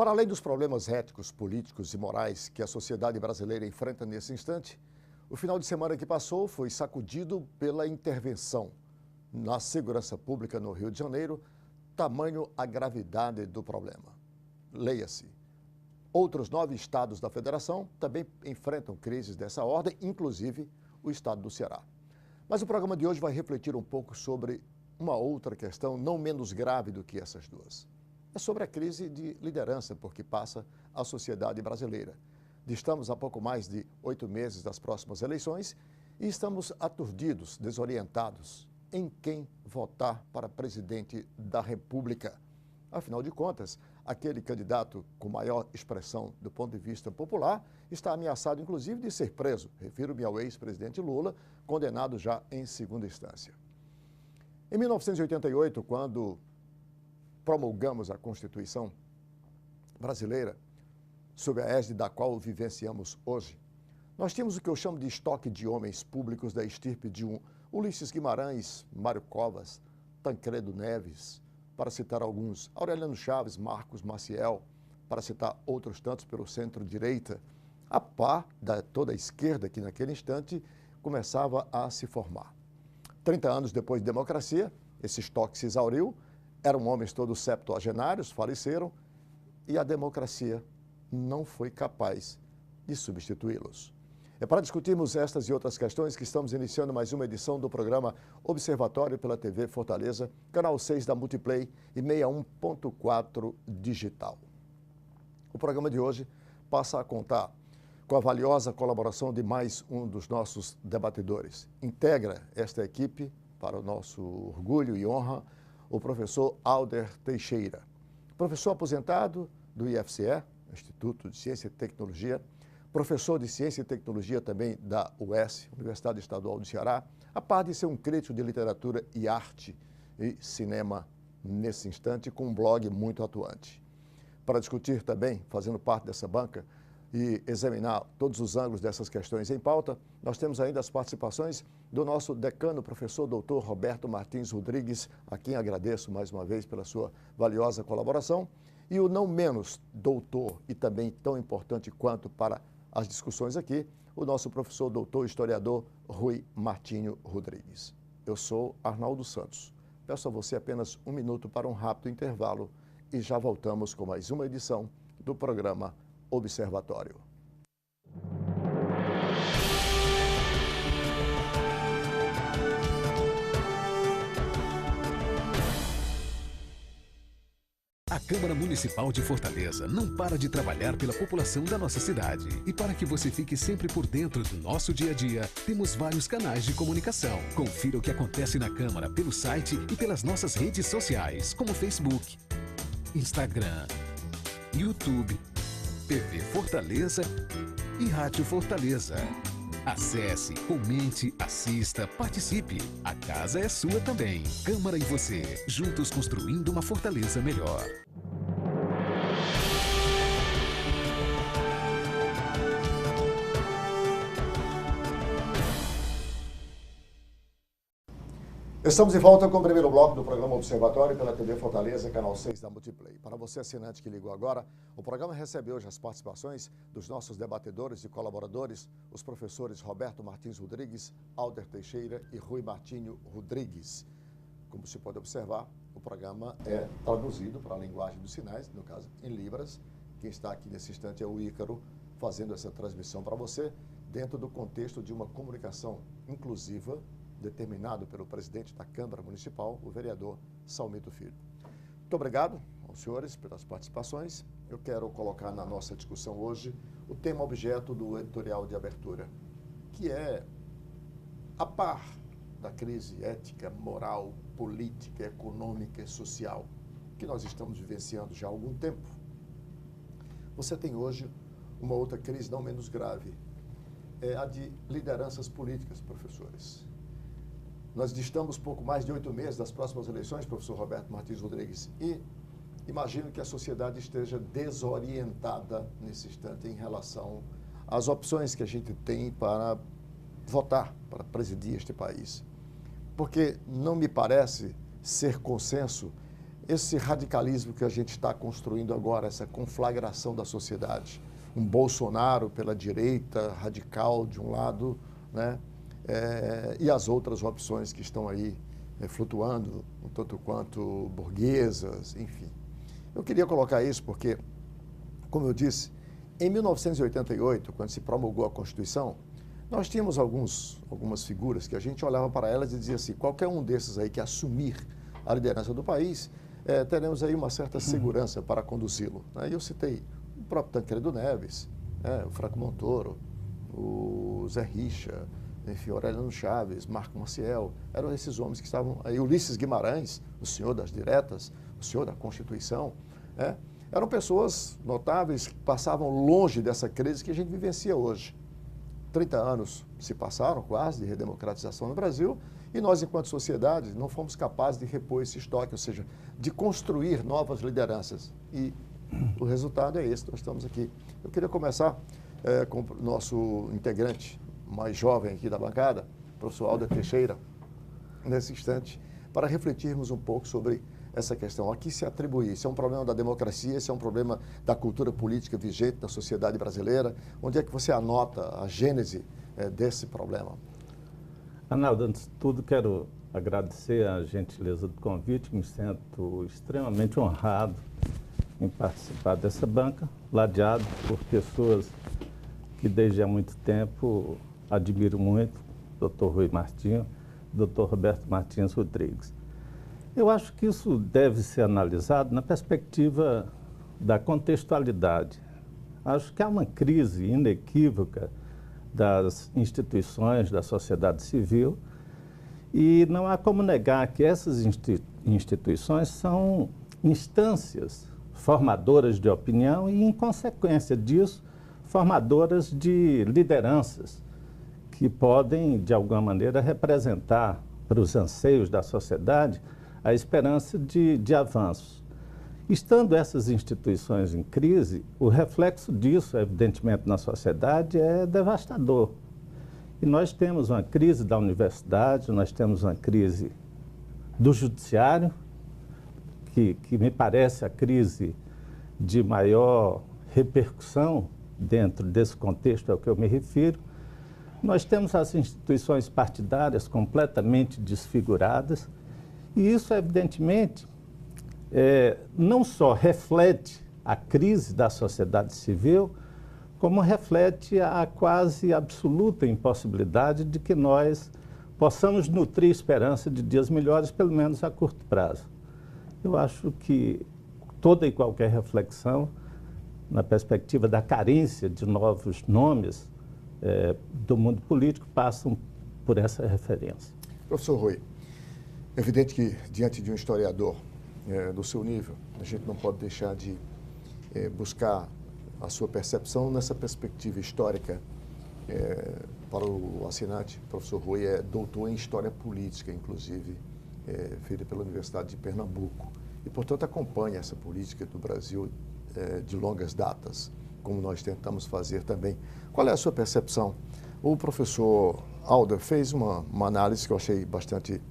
Para além dos problemas éticos, políticos e morais que a sociedade brasileira enfrenta nesse instante, o final de semana que passou foi sacudido pela intervenção na segurança pública no Rio de Janeiro, tamanho a gravidade do problema. Leia-se. Outros 9 estados da federação também enfrentam crises dessa ordem, inclusive o estado do Ceará. Mas o programa de hoje vai refletir um pouco sobre uma outra questão não menos grave do que essas duas. É sobre a crise de liderança por que passa a sociedade brasileira. Estamos a pouco mais de 8 meses das próximas eleições e estamos aturdidos, desorientados em quem votar para presidente da República. Afinal de contas, aquele candidato com maior expressão do ponto de vista popular está ameaçado, inclusive, de ser preso. Refiro-me ao ex-presidente Lula, condenado já em segunda instância. Em 1988, quando promulgamos a Constituição brasileira, sob a égide da qual vivenciamos hoje, nós tínhamos o que eu chamo de estoque de homens públicos da estirpe de Ulisses Guimarães, Mário Covas, Tancredo Neves, para citar alguns, Aureliano Chaves, Marcos Maciel, para citar outros tantos pelo centro-direita, a par da toda a esquerda que naquele instante começava a se formar. 30 anos depois de democracia, esse estoque se exauriu, eram homens todos septuagenários, faleceram, e a democracia não foi capaz de substituí-los. É para discutirmos estas e outras questões que estamos iniciando mais uma edição do programa Observatório pela TV Fortaleza, canal 6 da Multiplay e 61.4 digital. O programa de hoje passa a contar com a valiosa colaboração de mais um dos nossos debatedores. Integra esta equipe, para o nosso orgulho e honra, o professor Alder Teixeira, professor aposentado do IFCE, Instituto de Ciência e Tecnologia, professor de Ciência e Tecnologia também da UES, Universidade Estadual do Ceará, a par de ser um crítico de literatura e arte e cinema nesse instante, com um blog muito atuante. Para discutir também, fazendo parte dessa banca e examinar todos os ângulos dessas questões em pauta, nós temos ainda as participações do nosso decano, professor doutor Roberto Martins Rodrigues, a quem agradeço mais uma vez pela sua valiosa colaboração, e o não menos doutor e também tão importante quanto para as discussões aqui, o nosso professor doutor historiador Rui Martinho Rodrigues. Eu sou Arnaldo Santos. Peço a você apenas um minuto para um rápido intervalo e já voltamos com mais uma edição do programa Observatório. A Câmara Municipal de Fortaleza não para de trabalhar pela população da nossa cidade. E para que você fique sempre por dentro do nosso dia a dia, temos vários canais de comunicação. Confira o que acontece na Câmara pelo site e pelas nossas redes sociais, como Facebook, Instagram, YouTube, TV Fortaleza e Rádio Fortaleza. Acesse, comente, assista, participe. A casa é sua também. Câmara e você, juntos construindo uma Fortaleza melhor. Estamos de volta com o primeiro bloco do programa Observatório pela TV Fortaleza, canal 6 da Multiplay. Para você assinante que ligou agora, o programa recebe hoje as participações dos nossos debatedores e colaboradores, os professores Roberto Martins Rodrigues, Alder Teixeira e Rui Martinho Rodrigues. Como se pode observar, o programa é traduzido para a linguagem dos sinais, no caso em Libras. Quem está aqui nesse instante é o Ícaro, fazendo essa transmissão para você, dentro do contexto de uma comunicação inclusiva, determinado pelo presidente da Câmara Municipal, o vereador Salmito Filho. Muito obrigado aos senhores pelas participações. Eu quero colocar na nossa discussão hoje o tema objeto do editorial de abertura, que é, a par da crise ética, moral, política, econômica e social que nós estamos vivenciando já há algum tempo, você tem hoje uma outra crise não menos grave, é a de lideranças políticas, professores. Nós distamos pouco mais de 8 meses das próximas eleições, professor Roberto Martins Rodrigues, e imagino que a sociedade esteja desorientada nesse instante em relação às opções que a gente tem para votar, para presidir este país. Porque não me parece ser consenso esse radicalismo que a gente está construindo agora, essa conflagração da sociedade. Um Bolsonaro pela direita radical de um lado, né? E as outras opções que estão aí flutuando, um tanto quanto burguesas, enfim. Eu queria colocar isso porque, como eu disse, em 1988, quando se promulgou a Constituição, nós tínhamos algumas figuras que a gente olhava para elas e dizia assim, qualquer um desses aí que assumir a liderança do país, teremos aí uma certa segurança para conduzi-lo. Né? E eu citei o próprio Tancredo Neves, o Franco Montoro, o Zé Richa, enfim, Aureliano Chaves, Marco Maciel, eram esses homens que estavam aí, Ulisses Guimarães, o senhor das diretas, o senhor da Constituição, eram pessoas notáveis que passavam longe dessa crise que a gente vivencia hoje. 30 anos se passaram quase de redemocratização no Brasil e nós, enquanto sociedade, não fomos capazes de repor esse estoque, ou seja, de construir novas lideranças. E o resultado é esse, nós estamos aqui. Eu queria começar com o nosso integrante mais jovem aqui da bancada, professor Alder Teixeira, nesse instante, para refletirmos um pouco sobre essa questão. A que se atribui? Isso é um problema da democracia, isso é um problema da cultura política vigente na sociedade brasileira. Onde é que você anota a gênese desse problema? Arnaldo, antes de tudo, quero agradecer a gentileza do convite. Me sinto extremamente honrado em participar dessa banca, ladeado por pessoas que desde há muito tempo admiro muito, Dr. Rui Martinho, Dr. Roberto Martins Rodrigues. Eu acho que isso deve ser analisado na perspectiva da contextualidade. Acho que há uma crise inequívoca das instituições da sociedade civil e não há como negar que essas instituições são instâncias formadoras de opinião e, em consequência disso, formadoras de lideranças que podem, de alguma maneira, representar para os anseios da sociedade a esperança de avanços. Estando essas instituições em crise, o reflexo disso, evidentemente, na sociedade é devastador. E nós temos uma crise da universidade, nós temos uma crise do judiciário, que me parece a crise de maior repercussão dentro desse contexto ao que eu me refiro. Nós temos as instituições partidárias completamente desfiguradas, e isso, evidentemente, não só reflete a crise da sociedade civil, como reflete a quase absoluta impossibilidade de que nós possamos nutrir esperança de dias melhores, pelo menos a curto prazo. Eu acho que toda e qualquer reflexão, na perspectiva da carência de novos nomes do mundo político, passam por essa referência. Professor Rui, é evidente que, diante de um historiador do seu nível, a gente não pode deixar de buscar a sua percepção nessa perspectiva histórica. Para o assinante, o professor Rui é doutor em História Política, inclusive, feita pela Universidade de Pernambuco. E, portanto, acompanha essa política do Brasil de longas datas, como nós tentamos fazer também. Qual é a sua percepção? O professor Alder fez uma análise que eu achei bastante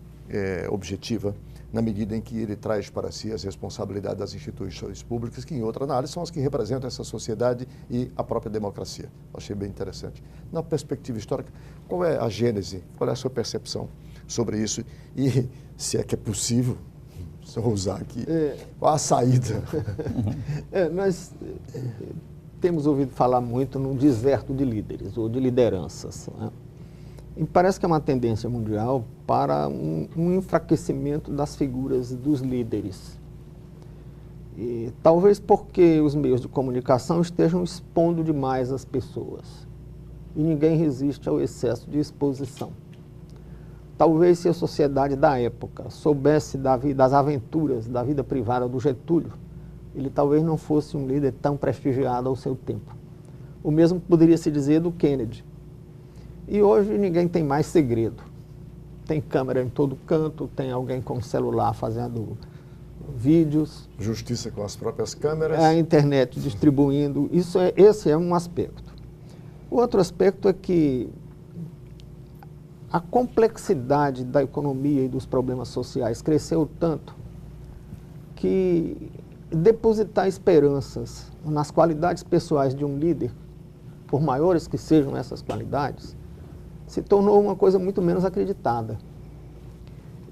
objetiva, na medida em que ele traz para si as responsabilidades das instituições públicas, que, em outra análise, são as que representam essa sociedade e a própria democracia. Eu achei bem interessante. Na perspectiva histórica, qual é a gênese, qual é a sua percepção sobre isso? E, se é que é possível, se eu usar aqui, qual a saída? Nós temos ouvido falar muito num deserto de líderes ou de lideranças, né? E parece que é uma tendência mundial para um enfraquecimento das figuras dos líderes. E talvez porque os meios de comunicação estejam expondo demais as pessoas. E ninguém resiste ao excesso de exposição. Talvez se a sociedade da época soubesse das aventuras da vida privada do Getúlio, ele talvez não fosse um líder tão prestigiado ao seu tempo. O mesmo poderia se dizer do Kennedy. E hoje ninguém tem mais segredo. Tem câmera em todo canto, tem alguém com celular fazendo vídeos. Justiça com as próprias câmeras. A internet distribuindo. Esse é um aspecto. O outro aspecto é que a complexidade da economia e dos problemas sociais cresceu tanto que depositar esperanças nas qualidades pessoais de um líder, por maiores que sejam essas qualidades, se tornou uma coisa muito menos acreditada.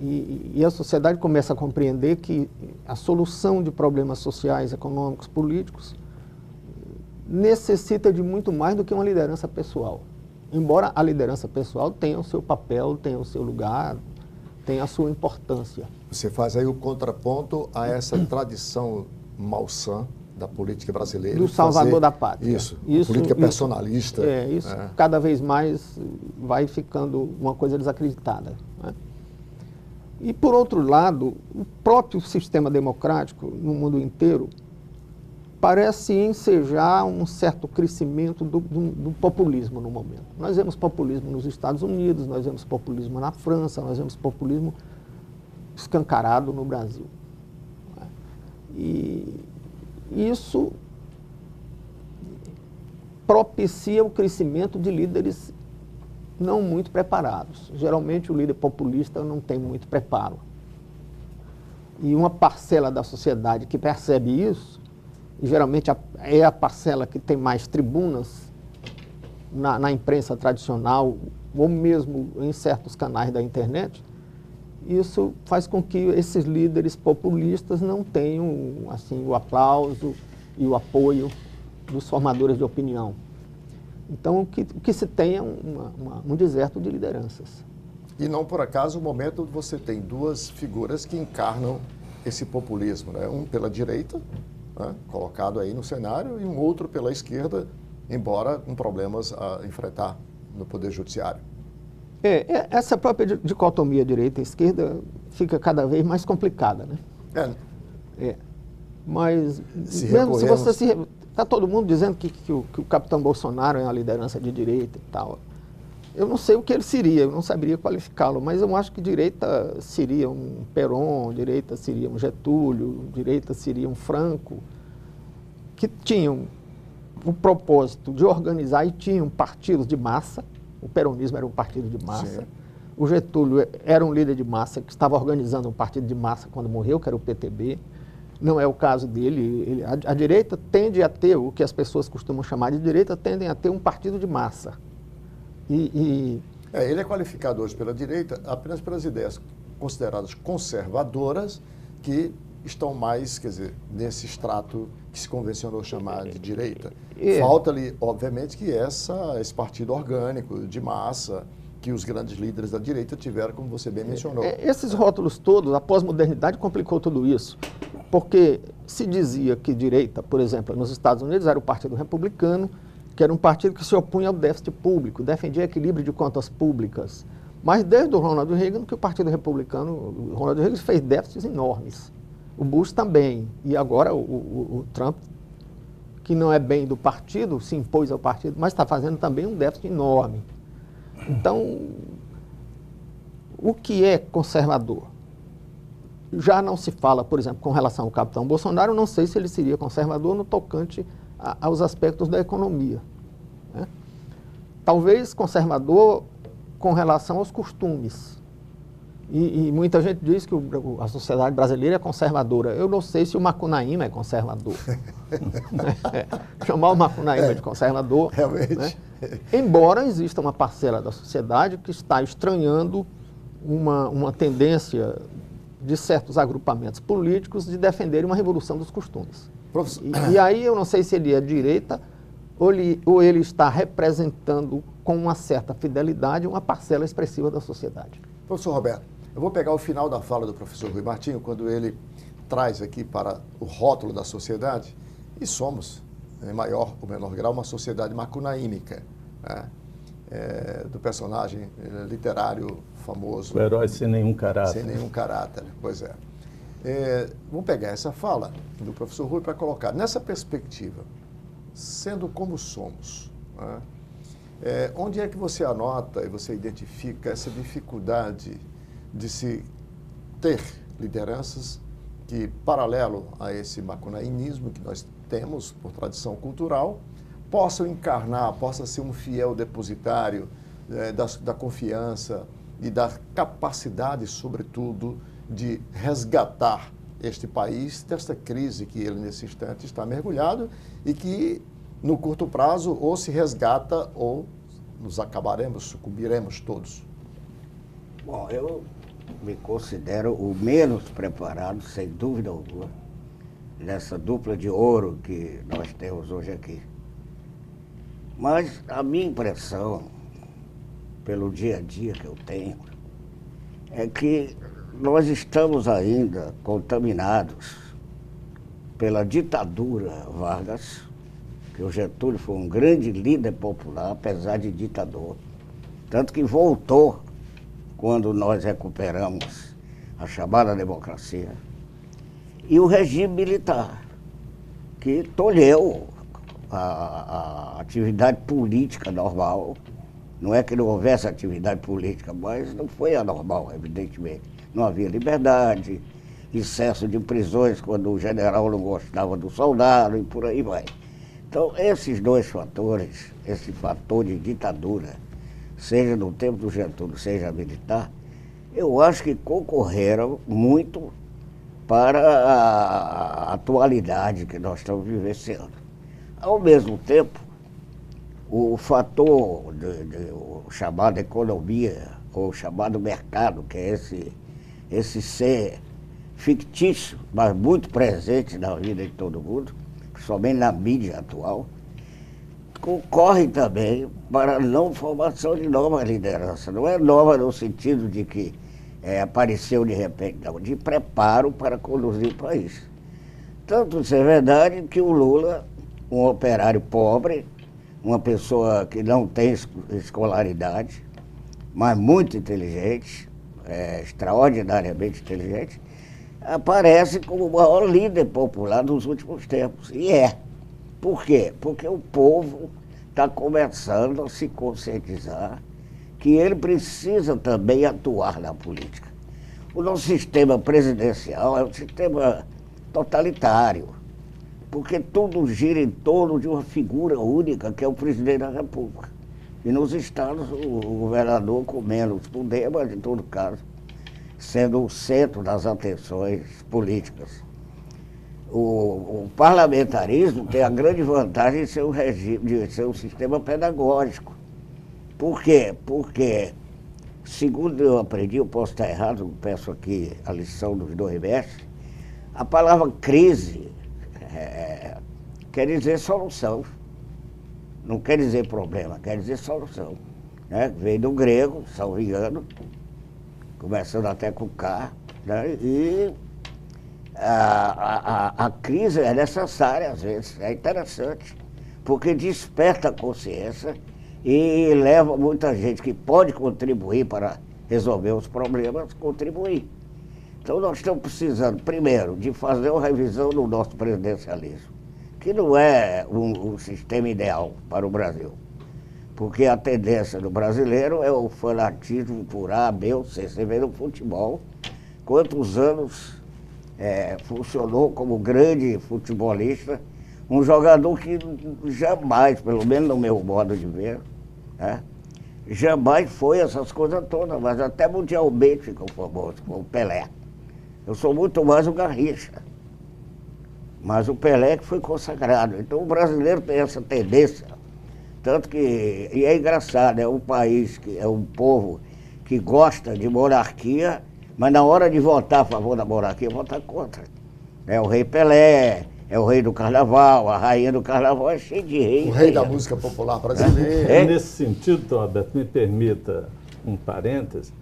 E a sociedade começa a compreender que a solução de problemas sociais, econômicos, políticos, necessita de muito mais do que uma liderança pessoal. Embora a liderança pessoal tenha o seu papel, tenha o seu lugar, tenha a sua importância. Você faz aí o contraponto a essa tradição malsã da política brasileira. Do salvador da pátria. Isso, política personalista. Isso cada vez mais vai ficando uma coisa desacreditada, né? E, por outro lado, o próprio sistema democrático no mundo inteiro parece ensejar um certo crescimento do populismo no momento. Nós vemos populismo nos Estados Unidos, nós vemos populismo na França, nós vemos populismo escancarado no Brasil, né? E isso propicia o crescimento de líderes não muito preparados. Geralmente o líder populista não tem muito preparo. E uma parcela da sociedade que percebe isso, e geralmente é a parcela que tem mais tribunas na imprensa tradicional, ou mesmo em certos canais da internet, isso faz com que esses líderes populistas não tenham assim, o aplauso e o apoio dos formadores de opinião. Então, o que se tem é um deserto de lideranças. E não por acaso, no momento, você tem duas figuras que encarnam esse populismo, né? Um pela direita, né, colocado aí no cenário, e um outro pela esquerda, embora com problemas a enfrentar no Poder Judiciário. Essa própria dicotomia direita e esquerda fica cada vez mais complicada, né? Mas, mesmo se você está todo mundo dizendo que o capitão Bolsonaro é uma liderança de direita e tal. Eu não sei o que ele seria, eu não saberia qualificá-lo, mas eu acho que direita seria um Perón, direita seria um Getúlio, direita seria um Franco, que tinham o propósito de organizar e tinham partidos de massa. O peronismo era um partido de massa. Sim. O Getúlio era um líder de massa que estava organizando um partido de massa quando morreu, que era o PTB. Não é o caso dele. A direita tende a ter, o que as pessoas costumam chamar de direita, tendem a ter um partido de massa. Ele é qualificado hoje pela direita apenas pelas ideias consideradas conservadoras, que estão mais, quer dizer, nesse extrato que se convencionou chamar de direita. Falta-lhe, obviamente, que esse partido orgânico, de massa, que os grandes líderes da direita tiveram, como você bem mencionou. Esses rótulos todos, a pós-modernidade complicou tudo isso, porque se dizia que direita, por exemplo, nos Estados Unidos era o Partido Republicano, que era um partido que se opunha ao déficit público, defendia equilíbrio de contas públicas. Mas desde o Ronald Reagan, que o Partido Republicano, o Ronald Reagan fez déficits enormes. O Bush também. E agora o Trump, que não é bem do partido, se impôs ao partido, mas está fazendo também um déficit enorme. Então, o que é conservador? Já não se fala, por exemplo, com relação ao capitão Bolsonaro, não sei se ele seria conservador no tocante aos aspectos da economia, né? Talvez conservador com relação aos costumes. E muita gente diz que a sociedade brasileira é conservadora. Eu não sei se o Macunaíma é conservador. Chamar o Macunaíma de conservador. Realmente. Né? Embora exista uma parcela da sociedade que está estranhando uma tendência de certos agrupamentos políticos de defenderem uma revolução dos costumes. E aí eu não sei se ele é direita ou ele está representando com uma certa fidelidade uma parcela expressiva da sociedade. Professor Roberto, eu vou pegar o final da fala do professor Rui Martinho, quando ele traz aqui para o rótulo da sociedade, e somos, em maior ou menor grau, uma sociedade macunaímica, né? Do personagem literário famoso. O herói sem nenhum caráter. Sem nenhum caráter, pois é. Vamos pegar essa fala do professor Rui para colocar nessa perspectiva, sendo como somos, né? Onde é que você anota e você identifica essa dificuldade de se ter lideranças que, paralelo a esse macunaímismo que nós temos por tradição cultural, possam encarnar, possa ser um fiel depositário da confiança e da capacidade, sobretudo, de resgatar este país desta crise que ele, nesse instante, está mergulhado e que, no curto prazo, ou se resgata ou nos acabaremos, sucumbiremos todos? Bom, eu me considero o menos preparado, sem dúvida alguma, nessa dupla de ouro que nós temos hoje aqui. Mas a minha impressão, pelo dia a dia que eu tenho, é que nós estamos ainda contaminados pela ditadura Vargas, que o Getúlio foi um grande líder popular, apesar de ditador. Tanto que voltou quando nós recuperamos a chamada democracia. E o regime militar, que tolheu a atividade política normal. Não é que não houvesse atividade política, mas não foi anormal, evidentemente. Não havia liberdade, excesso de prisões quando o general não gostava do soldado e por aí vai. Então, esses dois fatores, esse fator de ditadura, seja no tempo do Getúlio, seja militar, eu acho que concorreram muito para a atualidade que nós estamos vivenciando. Ao mesmo tempo, o fator o chamado economia, ou chamado mercado, que é esse ser fictício, mas muito presente na vida de todo mundo, principalmente na mídia atual, concorre também para a não formação de nova liderança. Não é nova no sentido de que apareceu de repente, não, de preparo para conduzir o país. Tanto isso é verdade que o Lula, um operário pobre, uma pessoa que não tem escolaridade, mas muito inteligente, extraordinariamente inteligente, aparece como o maior líder popular dos últimos tempos. E é. Por quê? Porque o povo está começando a se conscientizar que ele precisa também atuar na política. O nosso sistema presidencial é um sistema totalitário, porque tudo gira em torno de uma figura única, que é o presidente da República. E nos estados, o governador com menos poder, mas em todo caso, sendo o centro das atenções políticas. O parlamentarismo tem a grande vantagem de ser um regime, de ser um sistema pedagógico. Por quê? Porque, segundo eu aprendi, eu posso estar errado, peço aqui a lição dos 2 mestres, a palavra crise quer dizer solução. Não quer dizer problema, quer dizer solução. Né? Vem do grego, salvo engano, começando até com K, né? E a crise é necessária às vezes, é interessante, porque desperta a consciência e leva muita gente que pode contribuir para resolver os problemas, contribuir. Então nós estamos precisando, primeiro, de fazer uma revisão do nosso presidencialismo, que não é um sistema ideal para o Brasil, porque a tendência do brasileiro é o fanatismo por A, B ou C. Você vê no futebol quantos anos funcionou como grande futebolista, um jogador que jamais, pelo menos no meu modo de ver, né, jamais foi essas coisas todas, mas até mundialmente ficou famoso, como o Pelé. Eu sou muito mais o Garrincha, mas o Pelé que foi consagrado. Então o brasileiro tem essa tendência, tanto que, e é engraçado, é um país, é um povo que gosta de monarquia, mas na hora de votar a favor da monarquia, vota contra. É o rei Pelé, é o rei do carnaval, a rainha do carnaval é cheia de reis. O rei da música popular brasileira. Nesse sentido, Tom Alberto, me permita um parêntese.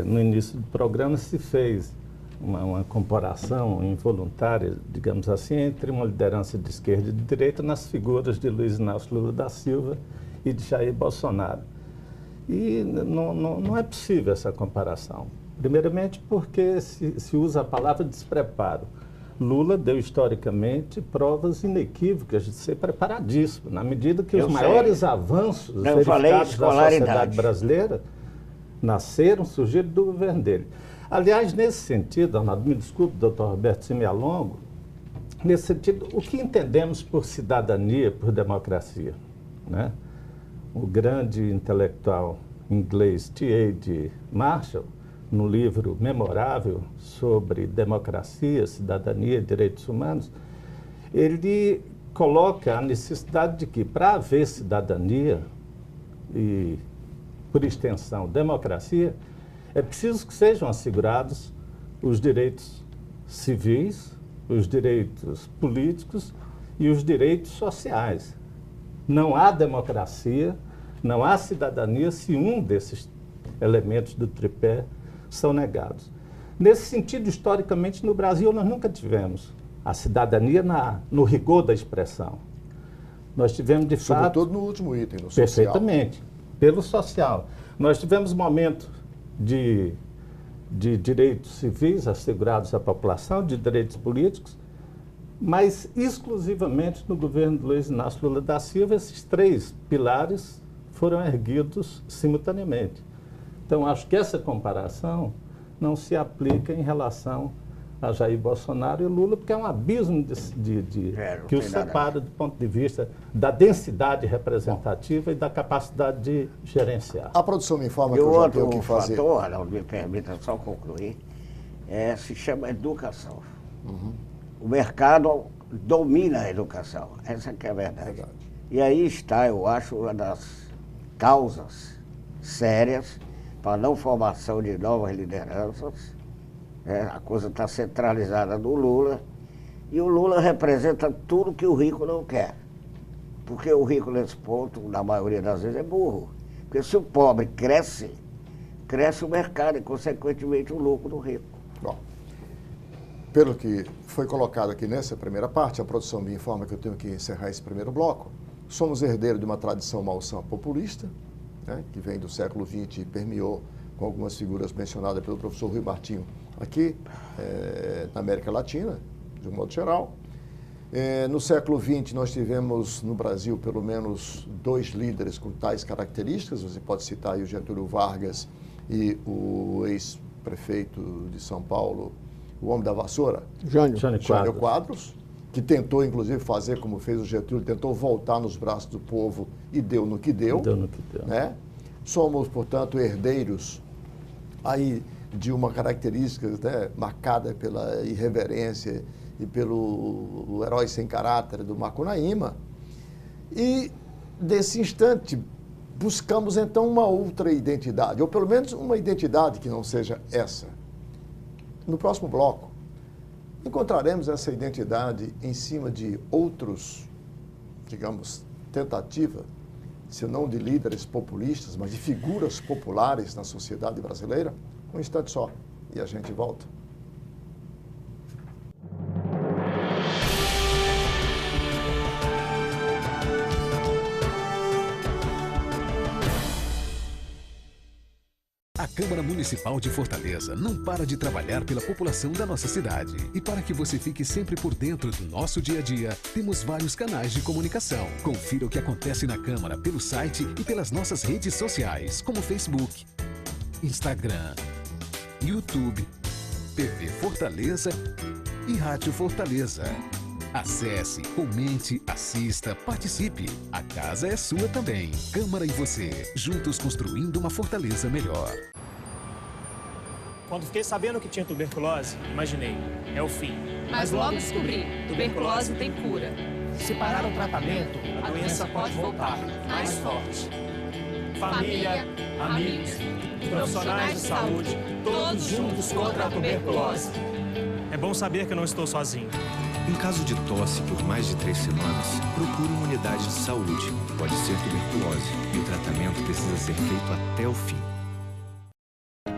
No início do programa se fez uma comparação involuntária, digamos assim, entre uma liderança de esquerda e de direita nas figuras de Luiz Inácio Lula da Silva e de Jair Bolsonaro. E não é possível essa comparação. Primeiramente porque se usa a palavra despreparo. Lula deu historicamente provas inequívocas de ser preparadíssimo, na medida que os maiores avanços verificados da sociedade brasileira surgiram do governo dele. Aliás, nesse sentido, Arnaldo, me desculpe, doutor Roberto, se me alongo, nesse sentido, o que entendemos por cidadania, por democracia? Né? O grande intelectual inglês T.A.D. Marshall no livro memorável sobre democracia, cidadania e direitos humanos, ele coloca a necessidade de que, para haver cidadania e, por extensão, democracia, é preciso que sejam assegurados os direitos civis, os direitos políticos e os direitos sociais. Não há democracia, não há cidadania se um desses elementos do tripé são negados. Nesse sentido, historicamente, no Brasil, nós nunca tivemos a cidadania no rigor da expressão. Nós tivemos, de fato... Sobretudo no último item, no social. Perfeitamente, pelo social. Nós tivemos momentos de direitos civis assegurados à população, de direitos políticos, mas exclusivamente no governo de Luiz Inácio Lula da Silva, esses 3 pilares foram erguidos simultaneamente. Então, acho que essa comparação não se aplica em relação a Jair Bolsonaro e Lula, porque é um abismo que os separa do ponto de vista da densidade representativa e da capacidade de gerenciar. A produção me informa que eu já tenho o que fazer. E o outro fator, me permita só concluir, se chama educação. O mercado domina a educação, essa que é a verdade. E aí está, eu acho, uma das causas sérias para a não formação de novas lideranças. A coisa está centralizada no Lula, e o Lula representa tudo que o rico não quer. Porque o rico, nesse ponto, na maioria das vezes, é burro. Porque se o pobre cresce, cresce o mercado e, consequentemente, o lucro do rico. Bom, pelo que foi colocado aqui nessa primeira parte, a produção me informa que eu tenho que encerrar esse primeiro bloco. Somos herdeiros de uma tradição malsã populista, né, que vem do século XX e permeou com algumas figuras mencionadas pelo professor Rui Martinho aqui na América Latina, de um modo geral. No século XX, nós tivemos no Brasil pelo menos 2 líderes com tais características. Você pode citar aí o Getúlio Vargas e o ex-prefeito de São Paulo, o homem da vassoura, Jânio Quadros, que tentou, inclusive, fazer como fez o Getúlio, tentou voltar nos braços do povo e deu no que deu. Né? Somos, portanto, herdeiros aí de uma característica, né, marcada pela irreverência e pelo herói sem caráter do Macunaíma. E, desse instante, buscamos, então, uma outra identidade, ou pelo menos uma identidade que não seja essa. No próximo bloco, encontraremos essa identidade em cima de outros, digamos, tentativa, se não de líderes populistas, mas de figuras populares na sociedade brasileira. Um instante só e a gente volta. A Câmara Municipal de Fortaleza não para de trabalhar pela população da nossa cidade. E para que você fique sempre por dentro do nosso dia a dia, temos vários canais de comunicação. Confira o que acontece na Câmara pelo site e pelas nossas redes sociais, como Facebook, Instagram, YouTube, TV Fortaleza e Rádio Fortaleza. Acesse, comente, assista, participe. A casa é sua também. Câmara e você, juntos construindo uma Fortaleza melhor. Quando fiquei sabendo que tinha tuberculose, imaginei, é o fim. Mas logo descobri, tuberculose tem cura. Se parar o tratamento, a doença pode voltar, mais forte. Família, amigos, profissionais de saúde, todos juntos contra a tuberculose. É bom saber que eu não estou sozinho. Em caso de tosse por mais de 3 semanas, procure uma unidade de saúde. Pode ser tuberculose e o tratamento precisa ser feito até o fim.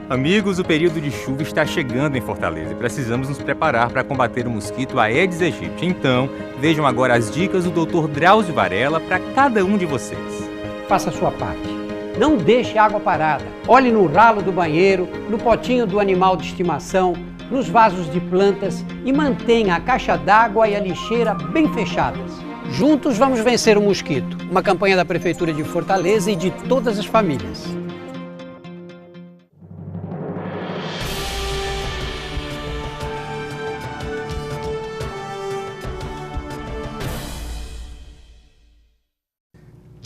Amigos, o período de chuva está chegando em Fortaleza e precisamos nos preparar para combater o mosquito Aedes aegypti. Então, vejam agora as dicas do Dr. Drauzio Varela para cada um de vocês. Faça a sua parte. Não deixe água parada. Olhe no ralo do banheiro, no potinho do animal de estimação, nos vasos de plantas e mantenha a caixa d'água e a lixeira bem fechadas. Juntos vamos vencer o mosquito. Uma campanha da Prefeitura de Fortaleza e de todas as famílias.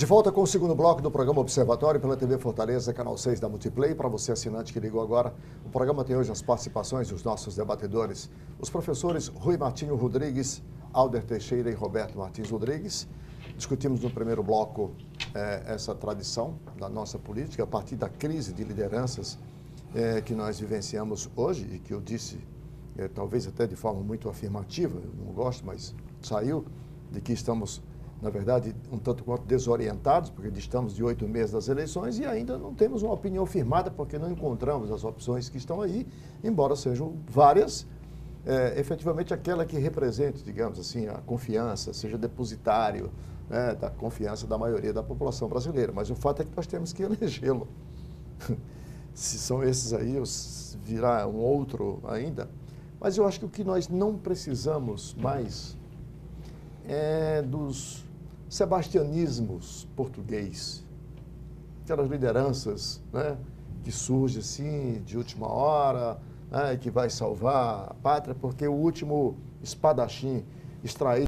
De volta com o segundo bloco do programa Observatório pela TV Fortaleza, canal 6 da Multiplay. Para você, assinante que ligou agora, o programa tem hoje as participações dos nossos debatedores, os professores Rui Martinho Rodrigues, Alder Teixeira e Roberto Martins Rodrigues. Discutimos no primeiro bloco essa tradição da nossa política, a partir da crise de lideranças que nós vivenciamos hoje, e que eu disse, talvez até de forma muito afirmativa, eu não gosto, mas saiu, de que estamos, na verdade, um tanto quanto desorientados, porque estamos de 8 meses das eleições e ainda não temos uma opinião firmada, porque não encontramos as opções que estão aí, embora sejam várias, efetivamente aquela que represente, digamos assim, a confiança, seja depositário da confiança da maioria da população brasileira. Mas o fato é que nós temos que elegê-lo. Se são esses aí, virá um outro ainda. Mas eu acho que o que nós não precisamos mais dos sebastianismos português, aquelas lideranças, né, que surgem assim de última hora, que vai salvar a pátria, porque o último espadachim extraído